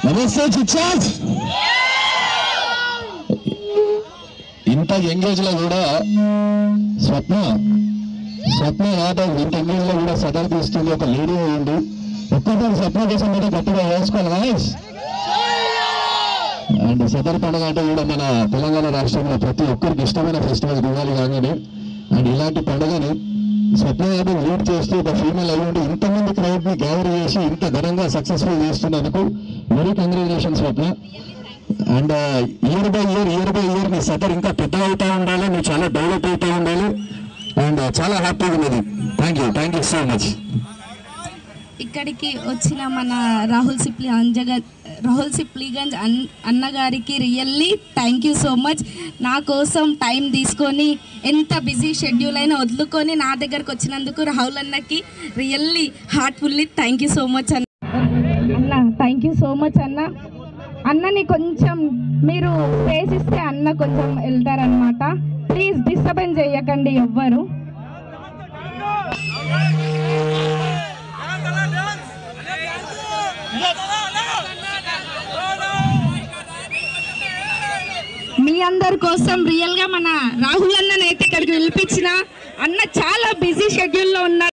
నమస్తే చిచ్చాజ్. ఇంత ఎంగేజ్ లో కూడా స్వప్న యాదవ్ ఇంత ఎంగేజ్ లో కూడా సదర్ తీస్తుంది. ఒక లేడీ అయ్యింది. ఒక్కసారి స్వప్న కోసం కూడా గట్టిగా వేసుకోవాలి. అండ్ సదర్ పండుగ అంటే కూడా మన తెలంగాణ రాష్ట్రంలో ప్రతి ఒక్కరికి ఇష్టమైన ఫెస్టివల్ దివాళీ కాగానే. అండ్ ఇలాంటి పండుగని స్వప్న యాదవ్ లీడ్ చేస్తూ ఒక ఫీమేల్ అయ్యి ఇంతమంది క్రౌడ్ ని గ్యాదర్ చేసి ఇంత ఘనంగా సక్సెస్ఫుల్ చేస్తున్నందుకు very congratulations Swapna. And year by year నీ సదర్ ఇంకా పెద్దగా అవుతా ఉండాలి, నువ్వు చాలా డెవలప్ అవుతూ ఉండాలి. అండ్ చాలా హ్యాపీగా ఉన్నది. Thank you so much. ఇక్కడికి వచ్చిన మన రాహుల్ సిప్లిగంజ్ అన్నగారికి really thank you so much. నా కోసం టైం తీసుకొని ఎంత బిజీ షెడ్యూల్ అయినా వదులుకొని నా దగ్గరకు వచ్చినందుకు రాహుల్ అన్నకి really heartfully thank you so much అన్న. థ్యాంక్ యూ సో మచ్ అన్నని కొంచెం మీరు స్పేస్ ఇస్తే అన్న కొంచెం వెళ్తారనమాట. ప్లీజ్ డిస్టర్బెన్స్ చేయకండి ఎవ్వరు. మీ అందరి కోసం రియల్గా మన రాహుల్ అన్ననైతే ఇక్కడికి పిలిపించిన అన్న చాలా బిజీ షెడ్యూల్లో ఉన్నారు.